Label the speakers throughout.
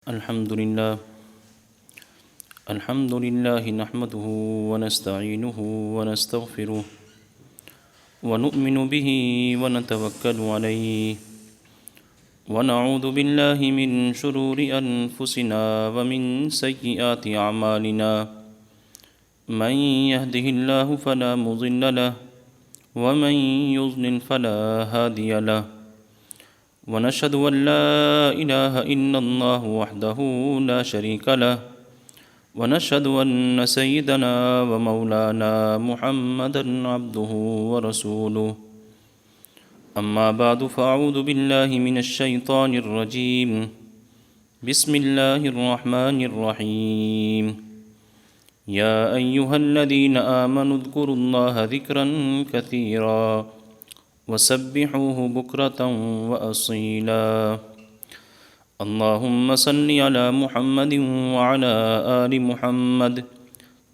Speaker 1: الحمد لله نحمده ونستعينه ونستغفره ونؤمن به ونتوكل عليه ونعوذ بالله من شرور أنفسنا ومن سيئات أعمالنا من يهده الله فلا مضل له ومن يضلل فلا هادي له ونشهد أن لا إله إلا الله وحده لا شريك له ونشهد أن سيدنا ومولانا محمدا عبده ورسوله أما بعد فأعوذ بالله من الشيطان الرجيم بسم الله الرحمن الرحيم يا أيها الذين آمنوا اذكروا الله ذكرا كثيرا وسبحوه بكرة وأصيلا اللهم صل على محمد وعلى آل محمد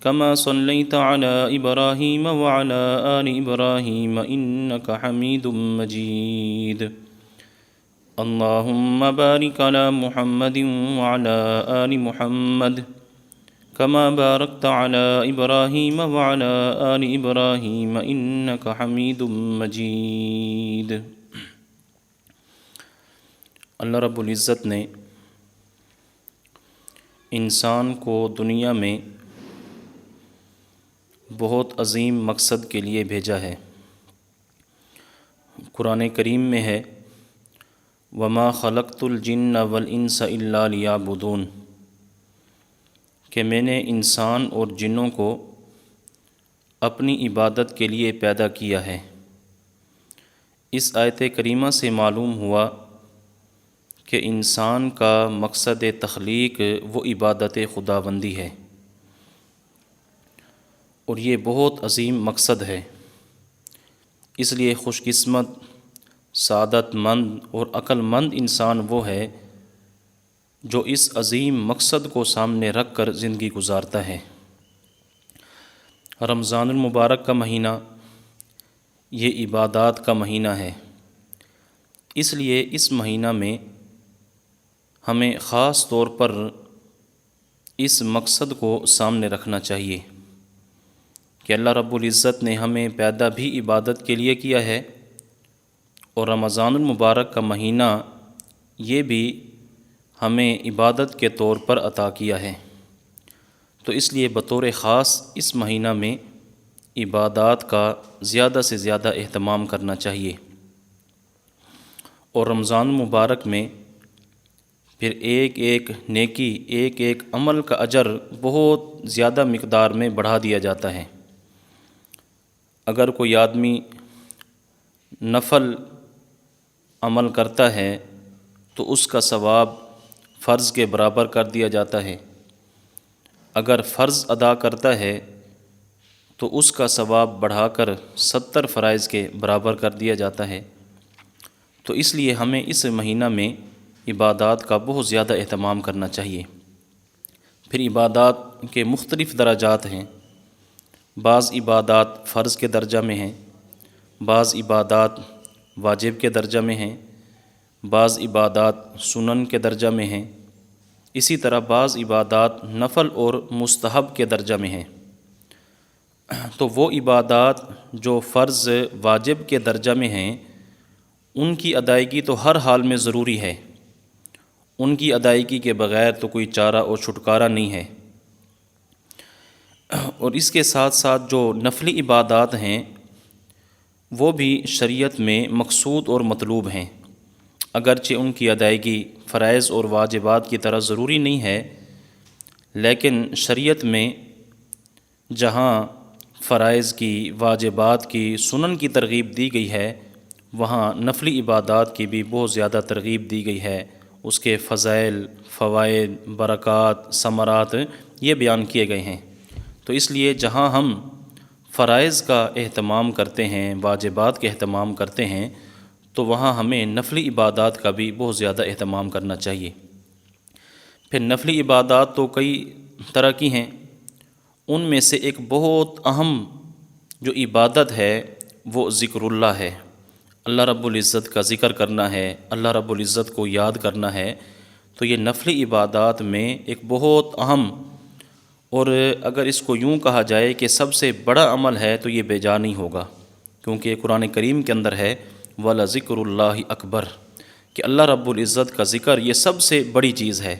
Speaker 1: كما صليت على إبراهيم وعلى آل إبراهيم إنك حميد مجيد اللهم بارك على محمد وعلى آل محمد كما باركت على إبراهيم وعلى آل إبراهيم إنك حميد مجيد۔ اللہ رب العزت نے انسان کو دنیا میں بہت عظیم مقصد کے لیے بھیجا ہے۔ قرآن کریم میں ہے وَمَا خَلَقْتُ الْجِنَّ وَالْإِنسَ إِلَّا لِيَعْبُدُونَ کہ میں نے انسان اور جنوں کو اپنی عبادت کے لیے پیدا کیا ہے۔ اس آیت کریمہ سے معلوم ہوا کہ انسان کا مقصد تخلیق وہ عبادت خداوندی ہے، اور یہ بہت عظیم مقصد ہے۔ اس لیے خوش قسمت، سعادت مند اور عقل مند انسان وہ ہے جو اس عظیم مقصد کو سامنے رکھ کر زندگی گزارتا ہے۔ رمضان المبارک کا مہینہ یہ عبادات کا مہینہ ہے، اس لیے اس مہینہ میں ہمیں خاص طور پر اس مقصد کو سامنے رکھنا چاہیے کہ اللہ رب العزت نے ہمیں پیدا بھی عبادت کے لیے کیا ہے، اور رمضان المبارک کا مہینہ یہ بھی ہمیں عبادت کے طور پر عطا کیا ہے۔ تو اس لیے بطور خاص اس مہینہ میں عبادات کا زیادہ سے زیادہ اہتمام کرنا چاہیے، اور رمضان المبارک میں پھر ایک ایک نیکی، ایک ایک عمل کا اجر بہت زیادہ مقدار میں بڑھا دیا جاتا ہے۔ اگر کوئی آدمی نفل عمل کرتا ہے تو اس کا ثواب فرض کے برابر کر دیا جاتا ہے، اگر فرض ادا کرتا ہے تو اس کا ثواب بڑھا کر 70 فرائض کے برابر کر دیا جاتا ہے۔ تو اس لیے ہمیں اس مہینہ میں عبادات کا بہت زیادہ اہتمام کرنا چاہیے۔ پھر عبادات کے مختلف درجات ہیں، بعض عبادات فرض کے درجہ میں ہیں، بعض عبادات واجب کے درجہ میں ہیں، بعض عبادات سنن کے درجہ میں ہیں، اسی طرح بعض عبادات نفل اور مستحب کے درجہ میں ہیں۔ تو وہ عبادات جو فرض واجب کے درجہ میں ہیں ان کی ادائیگی تو ہر حال میں ضروری ہے، ان کی ادائیگی کے بغیر تو کوئی چارہ اور چھٹکارا نہیں ہے۔ اور اس کے ساتھ ساتھ جو نفلی عبادات ہیں وہ بھی شریعت میں مقصود اور مطلوب ہیں، اگرچہ ان کی ادائیگی فرائض اور واجبات کی طرح ضروری نہیں ہے، لیکن شریعت میں جہاں فرائض کی، واجبات کی، سنن کی ترغیب دی گئی ہے وہاں نفلی عبادات کی بھی بہت زیادہ ترغیب دی گئی ہے۔ اس کے فضائل، فوائد، برکات، ثمرات یہ بیان کیے گئے ہیں۔ تو اس لیے جہاں ہم فرائض کا اہتمام کرتے ہیں، واجبات کا اہتمام کرتے ہیں، تو وہاں ہمیں نفلی عبادات کا بھی بہت زیادہ اہتمام کرنا چاہیے۔ پھر نفلی عبادات تو کئی طرح کی ہیں، ان میں سے ایک بہت اہم جو عبادت ہے وہ ذکر اللہ ہے۔ اللہ رب العزت کا ذکر کرنا ہے، اللہ رب العزت کو یاد کرنا ہے، تو یہ نفلی عبادات میں ایک بہت اہم، اور اگر اس کو یوں کہا جائے کہ سب سے بڑا عمل ہے تو یہ بے جا نہیں ہوگا، کیونکہ قرآن کریم کے اندر ہے وَلَذِكْرُ اللَّهِ اکبر، کہ اللہ رب العزت کا ذکر یہ سب سے بڑی چیز ہے۔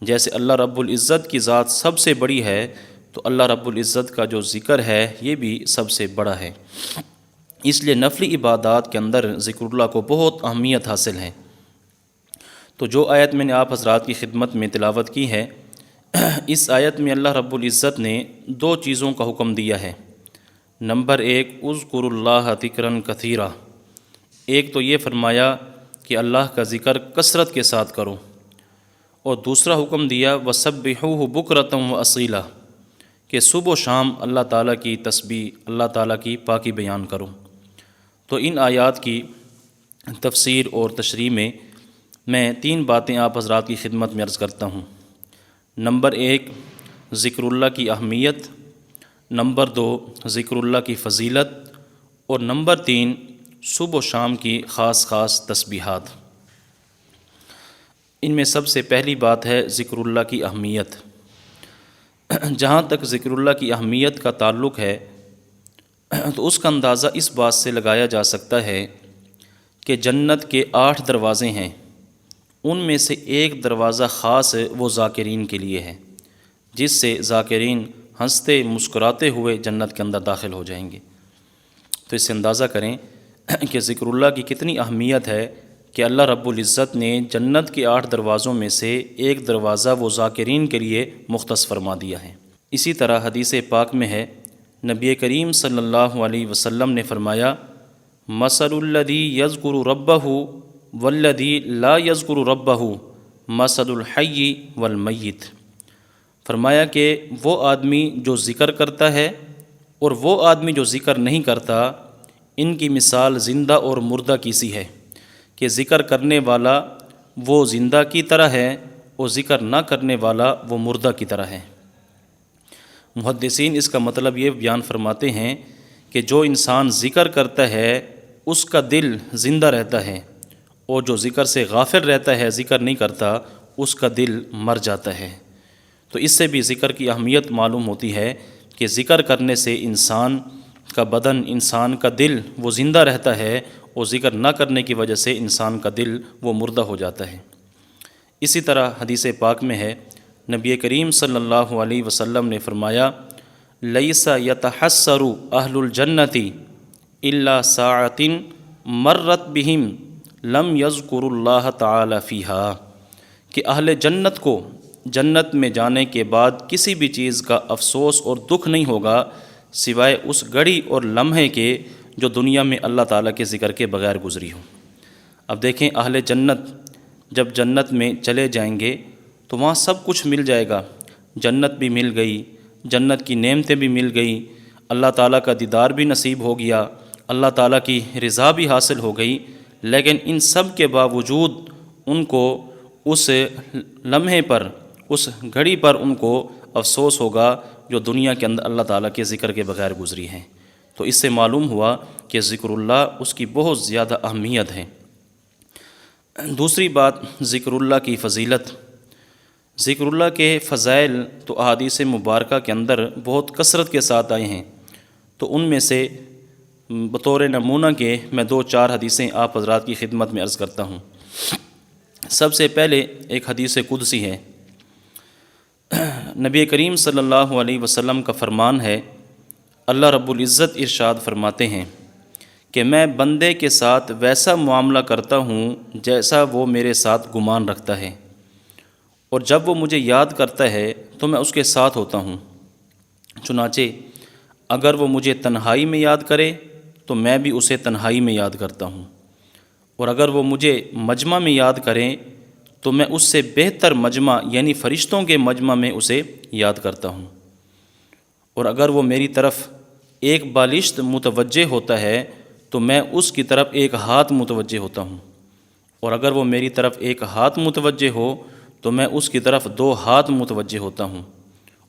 Speaker 1: جیسے اللہ رب العزت کی ذات سب سے بڑی ہے، تو اللہ رب العزت کا جو ذکر ہے یہ بھی سب سے بڑا ہے۔ اس لیے نفلی عبادات کے اندر ذکر اللہ کو بہت اہمیت حاصل ہے۔ تو جو آیت میں نے آپ حضرات کی خدمت میں تلاوت کی ہے، اس آیت میں اللہ رب العزت نے دو چیزوں کا حکم دیا ہے۔ نمبر ایک، اذکروا اللہ ذکرا کثیرا، ایک تو یہ فرمایا کہ اللہ کا ذکر کثرت کے ساتھ کرو، اور دوسرا حکم دیا وسبحوہ بکرۃ واصیلا، کہ صبح و شام اللہ تعالیٰ کی تسبیح، اللہ تعالیٰ کی پاکی بیان کرو۔ تو ان آیات کی تفسیر اور تشریح میں تین باتیں آپ حضرات کی خدمت میں عرض کرتا ہوں۔ نمبر ایک، ذکر اللہ کی اہمیت، نمبر دو، ذکر اللہ کی فضیلت، اور نمبر تین، صبح و شام کی خاص تسبیحات۔ ان میں سب سے پہلی بات ہے ذکر اللہ کی اہمیت۔ جہاں تک ذکر اللہ کی اہمیت کا تعلق ہے تو اس کا اندازہ اس بات سے لگایا جا سکتا ہے کہ جنت کے 8 دروازے ہیں، ان میں سے ایک دروازہ خاص وہ ذاکرین کے لیے ہے، جس سے ذاکرین ہنستے مسکراتے ہوئے جنت کے اندر داخل ہو جائیں گے۔ تو اس سے اندازہ کریں کہ ذکر اللہ کی کتنی اہمیت ہے کہ اللہ رب العزت نے جنت کے 8 دروازوں میں سے ایک دروازہ وہ ذاکرین کے لیے مختص فرما دیا ہے۔ اسی طرح حدیث پاک میں ہے، نبی کریم صلی اللہ علیہ وسلم نے فرمایا مثل الذی یذکر ربہ والذی لا یذکر ربہ مثل الحی والمیت، فرمایا کہ وہ آدمی جو ذکر کرتا ہے اور وہ آدمی جو ذکر نہیں کرتا، ان کی مثال زندہ اور مردہ کی سی ہے، کہ ذکر کرنے والا وہ زندہ کی طرح ہے اور ذکر نہ کرنے والا وہ مردہ کی طرح ہے۔ محدثین اس کا مطلب یہ بیان فرماتے ہیں کہ جو انسان ذکر کرتا ہے اس کا دل زندہ رہتا ہے، اور جو ذکر سے غافل رہتا ہے، ذکر نہیں کرتا، اس کا دل مر جاتا ہے۔ تو اس سے بھی ذکر کی اہمیت معلوم ہوتی ہے کہ ذکر کرنے سے انسان کا بدن، انسان کا دل وہ زندہ رہتا ہے، اور ذکر نہ کرنے کی وجہ سے انسان کا دل وہ مردہ ہو جاتا ہے۔ اسی طرح حدیث پاک میں ہے، نبی کریم صلی اللہ علیہ وسلم نے فرمایا لیس یتحسر اہل الجنت الا ساعۃ مرت بہم لم یذکروا اللہ تعالی فیہا، کہ اہل جنت کو جنت میں جانے کے بعد کسی بھی چیز کا افسوس اور دکھ نہیں ہوگا سوائے اس گھڑی اور لمحے کے جو دنیا میں اللہ تعالیٰ کے ذکر کے بغیر گزری ہو۔ اب دیکھیں، اہل جنت جب جنت میں چلے جائیں گے تو وہاں سب کچھ مل جائے گا، جنت بھی مل گئی، جنت کی نعمتیں بھی مل گئی، اللہ تعالیٰ کا دیدار بھی نصیب ہو گیا، اللہ تعالیٰ کی رضا بھی حاصل ہو گئی، لیکن ان سب کے باوجود ان کو اس لمحے پر، اس گھڑی پر ان کو افسوس ہوگا جو دنیا کے اندر اللہ تعالیٰ کے ذکر کے بغیر گزری ہیں۔ تو اس سے معلوم ہوا کہ ذکر اللہ اس کی بہت زیادہ اہمیت ہے۔ دوسری بات، ذکر اللہ کی فضیلت۔ ذکر اللہ کے فضائل تو احادیث مبارکہ کے اندر بہت کثرت کے ساتھ آئے ہیں، تو ان میں سے بطور نمونہ کے میں 2-4 حدیثیں آپ حضرات کی خدمت میں عرض کرتا ہوں۔ سب سے پہلے ایک حدیث قدسی ہے، نبی کریم صلی اللہ علیہ وسلم کا فرمان ہے، اللہ رب العزت ارشاد فرماتے ہیں کہ میں بندے کے ساتھ ویسا معاملہ کرتا ہوں جیسا وہ میرے ساتھ گمان رکھتا ہے، اور جب وہ مجھے یاد کرتا ہے تو میں اس کے ساتھ ہوتا ہوں۔ چنانچہ اگر وہ مجھے تنہائی میں یاد کرے تو میں بھی اسے تنہائی میں یاد کرتا ہوں، اور اگر وہ مجھے مجمع میں یاد کریں تو میں اس سے بہتر مجمع یعنی فرشتوں کے مجمع میں اسے یاد کرتا ہوں، اور اگر وہ میری طرف ایک بالشت متوجہ ہوتا ہے تو میں اس کی طرف ایک ہاتھ متوجہ ہوتا ہوں، اور اگر وہ میری طرف ایک ہاتھ متوجہ ہو تو میں اس کی طرف 2 ہاتھ متوجہ ہوتا ہوں،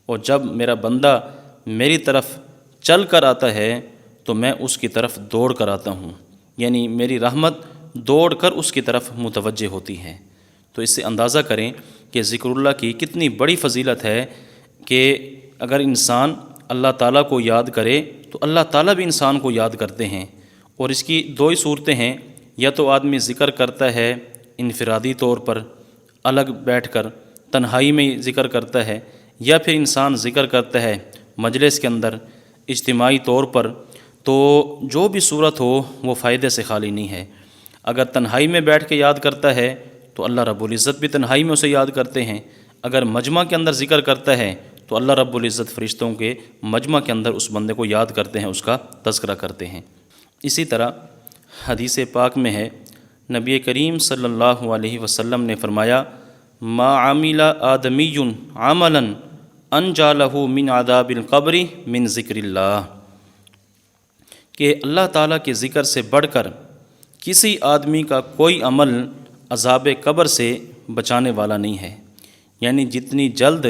Speaker 1: اور جب میرا بندہ میری طرف چل کر آتا ہے تو میں اس کی طرف دوڑ کر آتا ہوں، یعنی میری رحمت دوڑ کر اس کی طرف متوجہ ہوتی ہے۔ تو اس سے اندازہ کریں کہ ذکر اللہ کی کتنی بڑی فضیلت ہے کہ اگر انسان اللہ تعالیٰ کو یاد کرے تو اللہ تعالیٰ بھی انسان کو یاد کرتے ہیں۔ اور اس کی دو ہی صورتیں ہیں، یا تو آدمی ذکر کرتا ہے انفرادی طور پر الگ بیٹھ کر تنہائی میں ذکر کرتا ہے، یا پھر انسان ذکر کرتا ہے مجلس کے اندر اجتماعی طور پر، تو جو بھی صورت ہو وہ فائدے سے خالی نہیں ہے۔ اگر تنہائی میں بیٹھ کے یاد کرتا ہے تو اللہ رب العزت بھی تنہائی میں اسے یاد کرتے ہیں، اگر مجمع کے اندر ذکر کرتا ہے تو اللہ رب العزت فرشتوں کے مجمع کے اندر اس بندے کو یاد کرتے ہیں، اس کا تذکرہ کرتے ہیں۔ اسی طرح حدیث پاک میں ہے، نبی کریم صلی اللہ علیہ وسلم نے فرمایا، ما عمل آدمی عملا انجا لہ من عذاب القبر من ذکر اللہ، کہ اللہ تعالیٰ کے ذکر سے بڑھ کر کسی آدمی کا کوئی عمل عذاب قبر سے بچانے والا نہیں ہے۔ یعنی جتنی جلد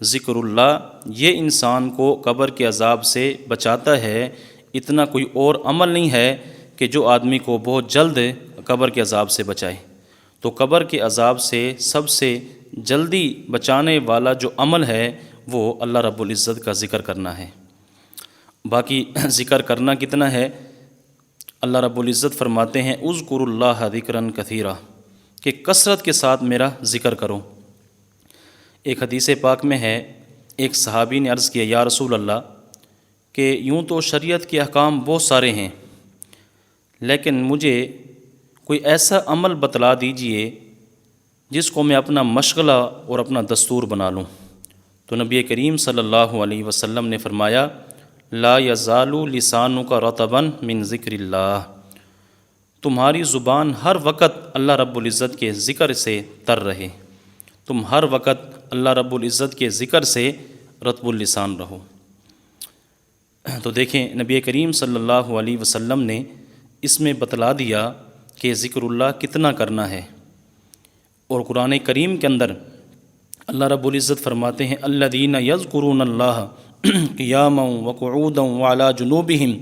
Speaker 1: ذکر اللہ یہ انسان کو قبر کے عذاب سے بچاتا ہے، اتنا کوئی اور عمل نہیں ہے کہ جو آدمی کو بہت جلد قبر کے عذاب سے بچائے۔ تو قبر کے عذاب سے سب سے جلدی بچانے والا جو عمل ہے وہ اللہ رب العزت کا ذکر کرنا ہے۔ باقی ذکر کرنا کتنا ہے، اللہ رب العزت فرماتے ہیں اذکروا اللہ ذکرا کثیرا، کہ کثرت کے ساتھ میرا ذکر کرو۔ ایک حدیث پاک میں ہے، ایک صحابی نے عرض کیا، یا رسول اللہ، کہ یوں تو شریعت کے احکام بہت سارے ہیں، لیکن مجھے کوئی ایسا عمل بتلا دیجئے جس کو میں اپنا مشغلہ اور اپنا دستور بنا لوں۔ تو نبی کریم صلی اللہ علیہ وسلم نے فرمایا، لا یزال لسانک رطبا من ذکر اللہ، تمہاری زبان ہر وقت اللہ رب العزت کے ذکر سے تر رہے، تم ہر وقت اللہ رب العزت کے ذکر سے رطب اللسان رہو۔ تو دیکھیں نبی کریم صلی اللہ علیہ وسلم نے اس میں بتلا دیا کہ ذکر اللہ کتنا کرنا ہے۔ اور قرآن کریم کے اندر اللہ رب العزت فرماتے ہیں، الذین یذکرون اللہ قیاما وقعودا وعلی جنوبہم،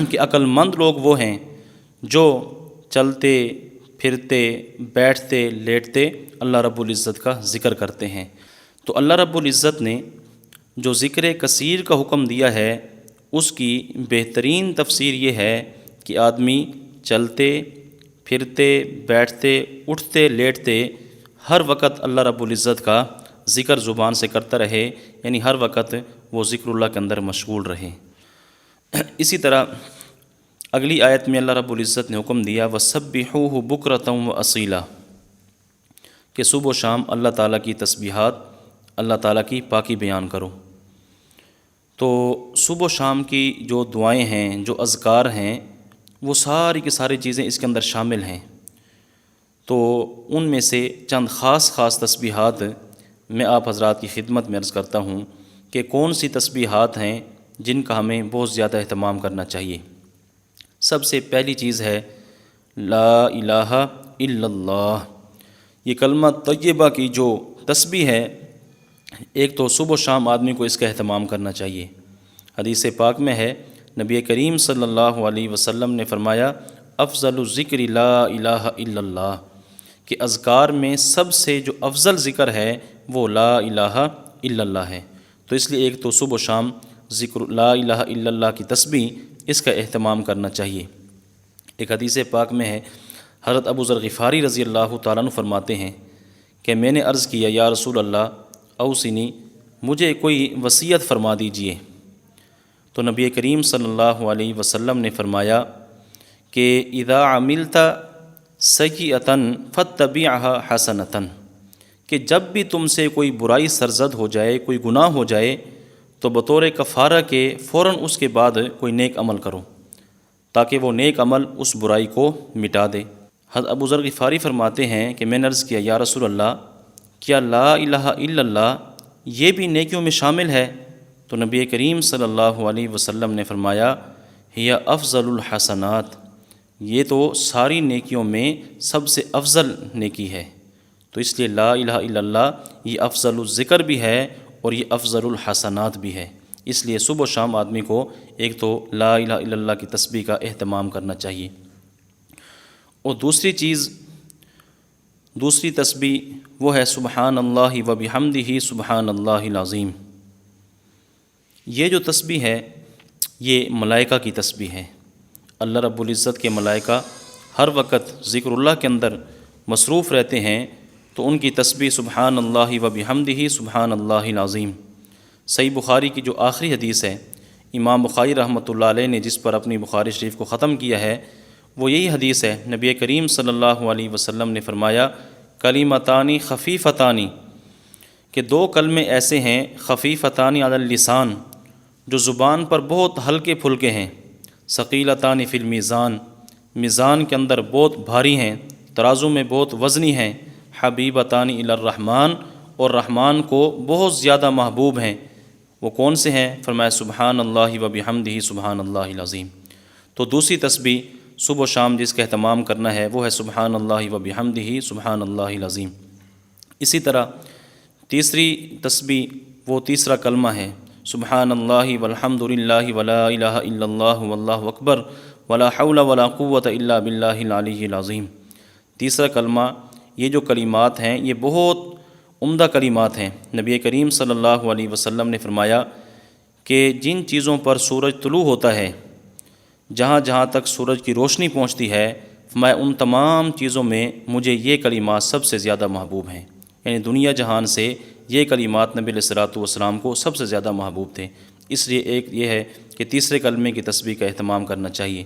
Speaker 1: کہ عقل مند لوگ وہ ہیں جو چلتے پھرتے بیٹھتے لیٹتے اللہ رب العزت کا ذکر کرتے ہیں۔ تو اللہ رب العزت نے جو ذکر کثیر کا حکم دیا ہے، اس کی بہترین تفسیر یہ ہے کہ آدمی چلتے پھرتے بیٹھتے اٹھتے لیٹتے ہر وقت اللہ رب العزت کا ذکر زبان سے کرتا رہے، یعنی ہر وقت وہ ذکر اللہ کے اندر مشغول رہے۔ اسی طرح اگلی آیت میں اللہ رب العزت نے حکم دیا، وَسَبِّحُوهُ بُكْرَةً وَأَصِيلًا، کہ صبح و شام اللہ تعالیٰ کی تسبیحات، اللہ تعالیٰ کی پاکی بیان کرو۔ تو صبح و شام کی جو دعائیں ہیں، جو اذکار ہیں، وہ ساری کی ساری چیزیں اس کے اندر شامل ہیں۔ تو ان میں سے چند خاص تسبیحات میں آپ حضرات کی خدمت میں عرض کرتا ہوں کہ کون سی تسبیحات ہیں جن کا ہمیں بہت زیادہ اہتمام کرنا چاہیے۔ سب سے پہلی چیز ہے لا الہ الا اللہ، یہ کلمہ طیبہ کی جو تسبیح ہے، ایک تو صبح و شام آدمی کو اس کا اہتمام کرنا چاہیے۔ حدیث پاک میں ہے، نبی کریم صلی اللہ علیہ وسلم نے فرمایا، افضل الذکر لا الہ الا اللہ، کہ اذکار میں سب سے جو افضل ذکر ہے وہ لا الہ الا اللہ ہے۔ تو اس لیے ایک تو صبح و شام ذکر لا الہ الا اللہ کی تسبیح، اس کا اہتمام کرنا چاہیے۔ ایک حدیث پاک میں ہے، حضرت ابو ذر غفاری رضی اللہ تعالیٰ عنہ فرماتے ہیں کہ میں نے عرض کیا، یا رسول اللہ اوصنی، مجھے کوئی وصیت فرما دیجئے۔ تو نبی کریم صلی اللہ علیہ وسلم نے فرمایا کہ اذا عملت سیئۃ فاتبعها حسنۃ، کہ جب بھی تم سے کوئی برائی سرزد ہو جائے، کوئی گناہ ہو جائے، تو بطور کفارہ کے فوراً اس کے بعد کوئی نیک عمل کرو، تاکہ وہ نیک عمل اس برائی کو مٹا دے۔ حضرت ابو ذر غفاری فرماتے ہیں کہ میں نے عرض کیا، یا رسول اللہ، کیا لا الہ الا اللہ یہ بھی نیکیوں میں شامل ہے؟ تو نبی کریم صلی اللہ علیہ وسلم نے فرمایا، ہی افضل الحسنات، یہ تو ساری نیکیوں میں سب سے افضل نیکی ہے۔ تو اس لیے لا الہ الا اللہ یہ افضل الذکر بھی ہے اور یہ افضل الحسنات بھی ہے۔ اس لیے صبح و شام آدمی کو ایک تو لا الہ الا اللہ کی تسبیح کا اہتمام کرنا چاہیے۔ اور دوسری چیز دوسری تسبیح وہ ہے سبحان اللہ و بحمدہ سبحان اللہ العظیم۔ یہ جو تسبیح ہے یہ ملائکہ کی تسبیح ہے۔ اللہ رب العزت کے ملائکہ ہر وقت ذکر اللہ کے اندر مصروف رہتے ہیں، تو ان کی تسبیح سبحان اللہ و بحمدہ سبحان اللہ العظیم۔ صحیح بخاری کی جو آخری حدیث ہے، امام بخاری رحمۃ اللہ علیہ نے جس پر اپنی بخاری شریف کو ختم کیا ہے، وہ یہی حدیث ہے۔ نبی کریم صلی اللہ علیہ وسلم نے فرمایا کلمتانی خفیفتانی، کہ دو کلمے ایسے ہیں خفیفتانی علی اللسان، جو زبان پر بہت ہلکے پھلکے ہیں، ثقیلتانی فی المیزان، میزان کے اندر بہت بھاری ہیں، ترازو میں بہت وزنی ہیں، حبیبتانی الی الرحمن، اور رحمان کو بہت زیادہ محبوب ہیں۔ وہ کون سے ہیں؟ فرمایا سبحان اللہ و بحمدہ سبحان اللہ العظیم۔ تو دوسری تسبیح صبح و شام جس کا اہتمام کرنا ہے وہ ہے سبحان اللہ و بحمدہ سبحان اللہ العظیم۔ اسی طرح تیسری تسبیح وہ تیسرا کلمہ ہے سبحان اللہ والحمد للہ ولا الہ الا اللہ واللہ اکبر ولا حول ولا قوۃ الا باللہ العلی العظیم۔ تیسرا کلمہ، یہ جو کلمات ہیں یہ بہت عمدہ کلمات ہیں۔ نبی کریم صلی اللہ علیہ وسلم نے فرمایا کہ جن چیزوں پر سورج طلوع ہوتا ہے، جہاں جہاں تک سورج کی روشنی پہنچتی ہے، فرمایا ان تمام چیزوں میں مجھے یہ کلمات سب سے زیادہ محبوب ہیں۔ یعنی دنیا جہان سے یہ کلمات نبی علیہ الصلوۃ والسلام کو سب سے زیادہ محبوب تھے۔ اس لیے ایک یہ ہے کہ تیسرے کلمے کی تسبیح کا اہتمام کرنا چاہیے۔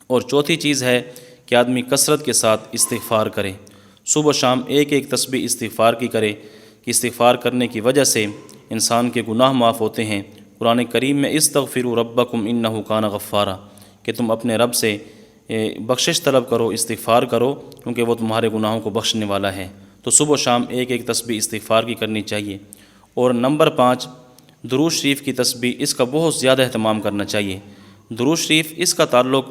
Speaker 1: اور چوتھی چیز ہے کہ آدمی کثرت کے ساتھ استغفار کرے، صبح و شام ایک ایک تسبیح استغفار کی کرے، کہ استغفار کرنے کی وجہ سے انسان کے گناہ معاف ہوتے ہیں۔ قرآن کریم میں استغفروا ربکم انہ کان غفارا، کہ تم اپنے رب سے بخشش طلب کرو، استغفار کرو، کیونکہ وہ تمہارے گناہوں کو بخشنے والا ہے۔ تو صبح و شام ایک ایک تسبیح استغفار کی کرنی چاہیے۔ اور نمبر 5 درود شریف کی تسبیح، اس کا بہت زیادہ اہتمام کرنا چاہیے۔ درود شریف اس کا تعلق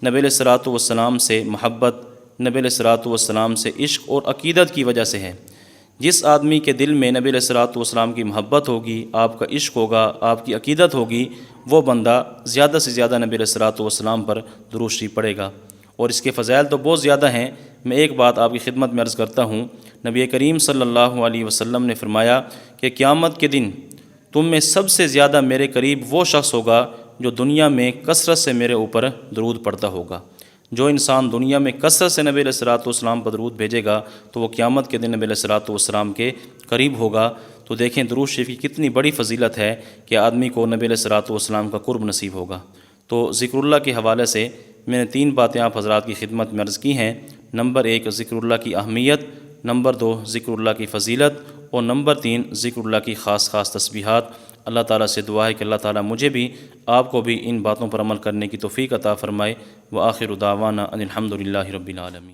Speaker 1: نبی علیہ الصلوۃ والسلام سے محبت، نبی علیہ الصلوۃ والسلام سے عشق اور عقیدت کی وجہ سے ہے۔ جس آدمی کے دل میں نبی علیہ الصلوۃ والسلام کی محبت ہوگی، آپ کا عشق ہوگا، آپ کی عقیدت ہوگی، وہ بندہ زیادہ سے زیادہ نبی علیہ الصلوۃ والسلام پر درود شریف پڑھے گا۔ اور اس کے فضائل تو بہت زیادہ ہیں۔ میں ایک بات آپ کی خدمت میں عرض کرتا ہوں، نبی کریم صلی اللہ علیہ وسلم نے فرمایا کہ قیامت کے دن تم میں سب سے زیادہ میرے قریب وہ شخص ہوگا جو دنیا میں کثرت سے میرے اوپر درود پڑھتا ہوگا۔ جو انسان دنیا میں کثرت سے نبی علیہ الصلوۃ والسلام پر درود بھیجے گا تو وہ قیامت کے دن نبی علیہ الصلوۃ والسلام کے قریب ہوگا۔ تو دیکھیں درود شریف کی کتنی بڑی فضیلت ہے کہ آدمی کو نبی علیہ الصلوۃ والسلام کا قرب نصیب ہوگا۔ تو ذکر اللہ کے حوالے سے میں نے 3 باتیں آپ حضرات کی خدمت میں عرض کی ہیں۔ نمبر 1 ذکر اللہ کی اہمیت، نمبر 2 ذکر اللہ کی فضیلت، اور نمبر 3 ذکر اللہ کی خاص تسبیحات۔ اللہ تعالیٰ سے دعا ہے کہ اللہ تعالیٰ مجھے بھی آپ کو بھی ان باتوں پر عمل کرنے کی توفیق عطا فرمائے۔ وآخر دعوانا ان الحمد للہ رب العالمین۔